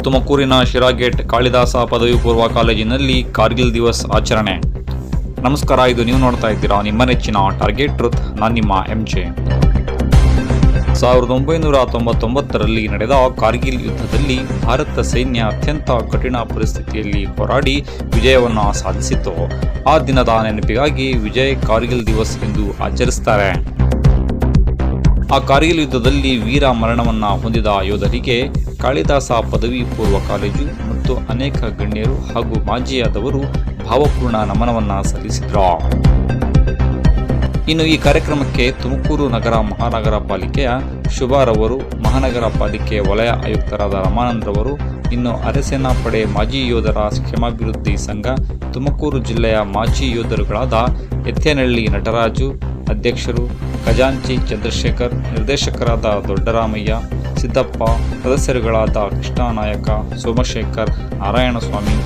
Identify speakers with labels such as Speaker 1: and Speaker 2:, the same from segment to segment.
Speaker 1: ತುಮಕೂರಿನ ಶಿರಾಗೇಟ್ ಕಾಳಿದಾಸ ಪದವಿ ಪೂರ್ವ ಕಾಲೇಜಿನಲ್ಲಿ ಕಾರ್ಗಿಲ್ ದಿವಸ್ ಆಚರಣೆ. ನಮಸ್ಕಾರ, ಇದು ನೀವು ನೋಡ್ತಾ ಇದ್ದೀರಾ ನಿಮ್ಮ ನೆಚ್ಚಿನ ಟಾರ್ಗೆಟ್ ಟ್ರುತ್. ನಾನು ನಿಮ್ಮ MJ. 1999ರಲ್ಲಿ ನಡೆದ ಕಾರ್ಗಿಲ್ ಯುದ್ಧದಲ್ಲಿ ಭಾರತ ಸೈನ್ಯ ಅತ್ಯಂತ ಕಠಿಣ ಪರಿಸ್ಥಿತಿಯಲ್ಲಿ ಹೋರಾಡಿ ವಿಜಯವನ್ನು ಸಾಧಿಸಿತು. ಆ ದಿನದ ನೆನಪಿಗಾಗಿ ವಿಜಯ್ ಕಾರ್ಗಿಲ್ ದಿವಸ್ ಎಂದು ಆಚರಿಸುತ್ತಾರೆ. ಆ ಕಾರ್ಗಿಲ್ ಯುದ್ಧದಲ್ಲಿ ವೀರ ಮರಣವನ್ನು ಹೊಂದಿದ ಯೋಧರಿಗೆ ಕಾಳಿದಾಸ ಪದವಿ ಪೂರ್ವ ಕಾಲೇಜು ಮತ್ತು ಅನೇಕ ಗಣ್ಯರು ಹಾಗೂ ಮಾಜಿಯಾದವರು ಭಾವಪೂರ್ಣ ನಮನವನ್ನು ಸಲ್ಲಿಸಿದರು. ಇನ್ನು ಈ ಕಾರ್ಯಕ್ರಮಕ್ಕೆ ತುಮಕೂರು ನಗರ ಮಹಾನಗರ ಪಾಲಿಕೆಯ ಶುಭಾರವರು, ಮಹಾನಗರ ಪಾಲಿಕೆ ವಲಯ ಆಯುಕ್ತರಾದ ರಮಾನಂದ್ರವರು, ಇನ್ನು ಅರೆಸೇನಾ ಪಡೆ ಮಾಜಿ ಯೋಧರ ಕ್ಷೇಮಾಭಿವೃದ್ಧಿ ಸಂಘ, ತುಮಕೂರು ಜಿಲ್ಲೆಯ ಮಾಜಿ ಯೋಧರುಗಳಾದ ಎತ್ತೇನಹಳ್ಳಿ ನಟರಾಜು ಅಧ್ಯಕ್ಷರು, ಖಜಾಂಚಿ ಚಂದ್ರಶೇಖರ್, ನಿರ್ದೇಶಕರಾದ ದೊಡ್ಡರಾಮಯ್ಯ, ಸಿದ್ದಪ್ಪ, ಸದಸ್ಯರುಗಳಾದ ಕೃಷ್ಣನಾಯಕ, ಸೋಮಶೇಖರ್, ನಾರಾಯಣಸ್ವಾಮಿ,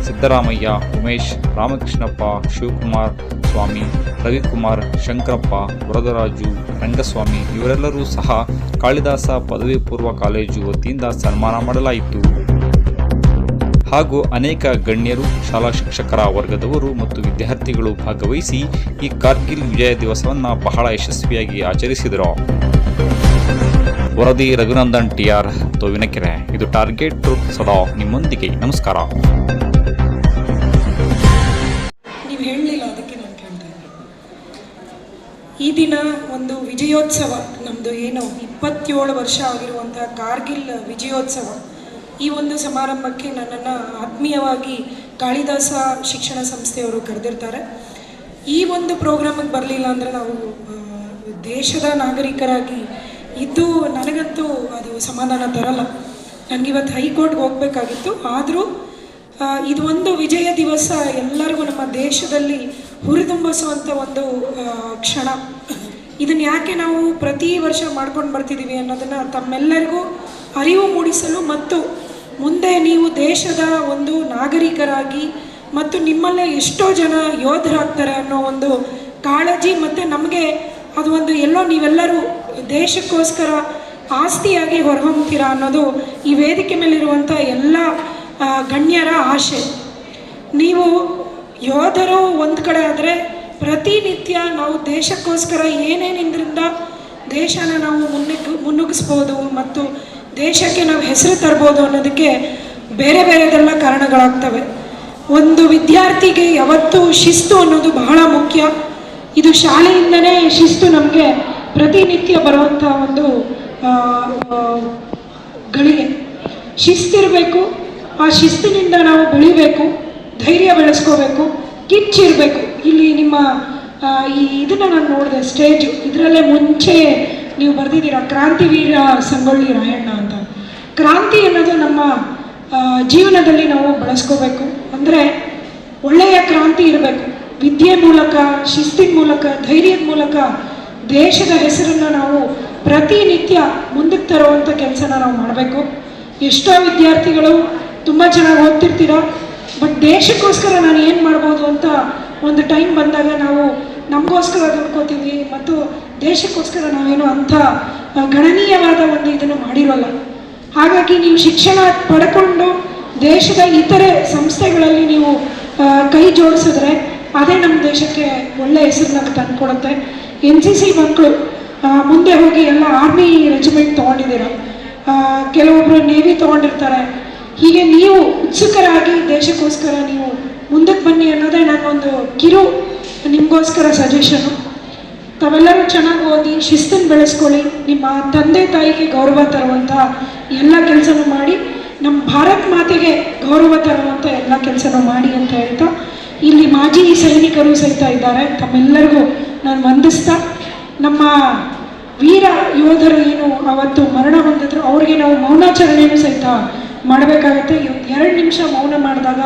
Speaker 1: ಸಿದ್ದರಾಮಯ್ಯ, ಉಮೇಶ್, ರಾಮಕೃಷ್ಣಪ್ಪ, ಶಿವಕುಮಾರ್ ಸ್ವಾಮಿ, ರವಿಕುಮಾರ್, ಶಂಕರಪ್ಪ, ವರದರಾಜು, ರಂಗಸ್ವಾಮಿ ಇವರೆಲ್ಲರೂ ಸಹ ಕಾಳಿದಾಸ ಪದವಿ ಪೂರ್ವ ಕಾಲೇಜು ವತಿಯಿಂದ ಸನ್ಮಾನ ಮಾಡಲಾಯಿತು. ಹಾಗೂ ಅನೇಕ ಗಣ್ಯರು, ಶಾಲಾ ಶಿಕ್ಷಕರ ವರ್ಗದವರು ಮತ್ತು ವಿದ್ಯಾರ್ಥಿಗಳು ಭಾಗವಹಿಸಿ ಈ ಕಾರ್ಗಿಲ್ ವಿಜಯ ದಿವಸವನ್ನು ಬಹಳ ಯಶಸ್ವಿಯಾಗಿ ಆಚರಿಸಿದರು. ವರದಿ ರಘುನಂದನ್ TR, ತೋವಿನಕೆರೆ. ಇದು ಟಾರ್ಗೆಟ್ ಟ್ರೂತ್, ಸದಾ ನಿಮ್ಮೊಂದಿಗೆ. ನಮಸ್ಕಾರ.
Speaker 2: ನೀವು ಹೇಳಲಿಲ್ಲ, ಅದಕ್ಕೆ ನಾನು ಕೇಳ್ತಾ ಇದ್ದೀನಿ. ಈ ದಿನ ಒಂದು ವಿಜಯೋತ್ಸವ, ನಮ್ಮದು ಏನು 27 ವರ್ಷ ಆಗಿರುವಂತಹ ಕಾರ್ಗಿಲ್ ವಿಜಯೋತ್ಸವ, ಈ ಒಂದು ಸಮಾರಂಭಕ್ಕೆ ನನ್ನನ್ನು ಆತ್ಮೀಯವಾಗಿ ಕಾಳಿದಾಸ ಶಿಕ್ಷಣ ಸಂಸ್ಥೆಯವರು ಕರೆದಿರ್ತಾರೆ. ಈ ಒಂದು ಪ್ರೋಗ್ರಾಮಿಗೆ ಬರಲಿಲ್ಲ ಅಂದರೆ ನಾವು ದೇಶದ ನಾಗರಿಕರಾಗಿ ಇದ್ದು ನನಗಂತೂ ಅದು ಸಮಾಧಾನ ತರಲ್ಲ. ನನಗಿವತ್ತು ಹೈಕೋರ್ಟ್ಗೆ ಹೋಗಬೇಕಾಗಿತ್ತು. ಆದರೂ ಇದು ಒಂದು ವಿಜಯ ದಿವಸ, ಎಲ್ಲರಿಗೂ ನಮ್ಮ ದೇಶದಲ್ಲಿ ಹುರಿದುಂಬಿಸುವಂಥ ಒಂದು ಕ್ಷಣ. ಇದನ್ನು ಯಾಕೆ ನಾವು ಪ್ರತಿ ವರ್ಷ ಮಾಡ್ಕೊಂಡು ಬರ್ತಿದ್ದೀವಿ ಅನ್ನೋದನ್ನು ತಮ್ಮೆಲ್ಲರಿಗೂ ಅರಿವು ಮೂಡಿಸಲು ಮತ್ತು ಮುಂದೆ ನೀವು ದೇಶದ ಒಂದು ನಾಗರಿಕರಾಗಿ ಮತ್ತು ನಿಮ್ಮಲ್ಲೇ ಎಷ್ಟೋ ಜನ ಯೋಧರಾಗ್ತಾರೆ ಅನ್ನೋ ಒಂದು ಕಾಳಜಿ, ಮತ್ತು ನಮಗೆ ಅದು ಒಂದು ಎಲ್ಲೋ ನೀವೆಲ್ಲರೂ ದೇಶಕ್ಕೋಸ್ಕರ ಆಸ್ತಿಯಾಗಿ ಹೊರಹೊಮ್ತೀರಾ ಅನ್ನೋದು ಈ ವೇದಿಕೆ ಮೇಲಿರುವಂಥ ಎಲ್ಲ ಗಣ್ಯರ ಆಶೆ. ನೀವು ಯೋಧರು ಒಂದು ಕಡೆ ಆದರೆ, ಪ್ರತಿನಿತ್ಯ ನಾವು ದೇಶಕ್ಕೋಸ್ಕರ ಏನೇನಿಂದ್ರಿಂದ ದೇಶನ ನಾವು ಮುನ್ನುಗ್ಗಿಸ್ಬೋದು ಮತ್ತು ದೇಶಕ್ಕೆ ನಾವು ಹೆಸರು ತರ್ಬೋದು ಅನ್ನೋದಕ್ಕೆ ಬೇರೆ ಬೇರೆದೆಲ್ಲ ಕಾರಣಗಳಾಗ್ತವೆ. ಒಂದು ವಿದ್ಯಾರ್ಥಿಗೆ ಯಾವತ್ತೂ ಶಿಸ್ತು ಅನ್ನೋದು ಬಹಳ ಮುಖ್ಯ. ಇದು ಶಾಲೆಯಿಂದನೇ ಶಿಸ್ತು ನಮಗೆ ಪ್ರತಿನಿತ್ಯ ಬರುವಂಥ ಒಂದು ಗಳಿಗೆ. ಶಿಸ್ತಿರಬೇಕು, ಆ ಶಿಸ್ತಿನಿಂದ ನಾವು ಬೆಳಿಬೇಕು, ಧೈರ್ಯ ಬೆಳೆಸ್ಕೋಬೇಕು, ಕಿಚ್ಚಿರಬೇಕು. ಇಲ್ಲಿ ನಿಮ್ಮ ಇದನ್ನು ನಾನು ನೋಡಿದೆ, ಸ್ಟೇಜು, ಇದರಲ್ಲೇ ಮುಂಚೆ ನೀವು ಬರೆದಿದ್ದೀರಾ ಕ್ರಾಂತಿವೀರ ಸಂಗೊಳ್ಳಿ ರಾಯಣ್ಣ ಅಂತ. ಕ್ರಾಂತಿ ಅನ್ನೋದು ನಮ್ಮ ಜೀವನದಲ್ಲಿ ನಾವು ಬಳಸ್ಕೋಬೇಕು. ಅಂದರೆ ಒಳ್ಳೆಯ ಕ್ರಾಂತಿ ಇರಬೇಕು. ವಿದ್ಯೆ ಮೂಲಕ, ಶಿಸ್ತಿನ ಮೂಲಕ, ಧೈರ್ಯದ ಮೂಲಕ ದೇಶದ ಹೆಸರನ್ನು ನಾವು ಪ್ರತಿನಿತ್ಯ ಮುಂದಕ್ಕೆ ತರುವಂಥ ಕೆಲಸನ ನಾವು ಮಾಡಬೇಕು. ಎಷ್ಟೋ ವಿದ್ಯಾರ್ಥಿಗಳು ತುಂಬ ಚೆನ್ನಾಗಿ ಓದ್ತಿರ್ತೀರ, ಬಟ್ ದೇಶಕ್ಕೋಸ್ಕರ ನಾನು ಏನು ಮಾಡ್ಬೋದು ಅಂತ ಒಂದು ಟೈಮ್ ಬಂದಾಗ ನಾವು ನಮಗೋಸ್ಕರ ದುಡ್ಕೋತೀವಿ ಮತ್ತು ದೇಶಕ್ಕೋಸ್ಕರ ನಾವೇನು ಅಂಥ ಗಣನೀಯವಾದ ಒಂದು ಇದನ್ನು ಮಾಡಿರೋಲ್ಲ. ಹಾಗಾಗಿ ನೀವು ಶಿಕ್ಷಣ ಪಡ್ಕೊಂಡು ದೇಶದ ಇತರೆ ಸಂಸ್ಥೆಗಳಲ್ಲಿ ನೀವು ಕೈ ಜೋಡಿಸಿದ್ರೆ ಅದೇ ನಮ್ಮ ದೇಶಕ್ಕೆ ಒಳ್ಳೆಯ ಹೆಸರನ್ನ ತಂದುಕೊಡುತ್ತೆ. NCC ಮಕ್ಕಳು ಮುಂದೆ ಹೋಗಿ ಎಲ್ಲ ಆರ್ಮಿ ರೆಜಿಮೆಂಟ್ ತೊಗೊಂಡಿದ್ದೀರ, ಕೆಲವೊಬ್ಬರು ನೇವಿ ತೊಗೊಂಡಿರ್ತಾರೆ. ಹೀಗೆ ನೀವು ಉತ್ಸುಕರಾಗಿ ದೇಶಕ್ಕೋಸ್ಕರ ನೀವು ಮುಂದಕ್ಕೆ ಬನ್ನಿ ಅನ್ನೋದೇ ನನ್ನೊಂದು ಕಿರು ನಿಮಗೋಸ್ಕರ ಸಜೆಷನು. ತಾವೆಲ್ಲರೂ ಚೆನ್ನಾಗಿ ಓದಿ ಶಿಸ್ತನ್ನು ಬೆಳೆಸ್ಕೊಳ್ಳಿ, ನಿಮ್ಮ ತಂದೆ ತಾಯಿಗೆ ಗೌರವ ತರುವಂಥ ಎಲ್ಲ ಕೆಲಸನೂ ಮಾಡಿ, ನಮ್ಮ ಭಾರತ ಮಾತೆಗೆ ಗೌರವ ತರುವಂಥ ಎಲ್ಲ ಕೆಲಸನೂ ಮಾಡಿ ಅಂತ ಹೇಳ್ತಾ, ಇಲ್ಲಿ ಮಾಜಿ ಸೈನಿಕರು ಸಹಿತ ಇದ್ದಾರೆ, ತಮ್ಮೆಲ್ಲರಿಗೂ ನಾನು ವಂದಿಸ್ತಾ, ನಮ್ಮ ವೀರ ಯೋಧರು ಏನು ಅವತ್ತು ಮರಣ ಹೊಂದಿದ್ರು ಅವ್ರಿಗೆ ನಾವು ಮೌನಾಚರಣೆಯೂ ಸಹಿತ ಮಾಡಬೇಕಾಗುತ್ತೆ. 2 ನಿಮಿಷ ಮೌನ ಮಾಡಿದಾಗ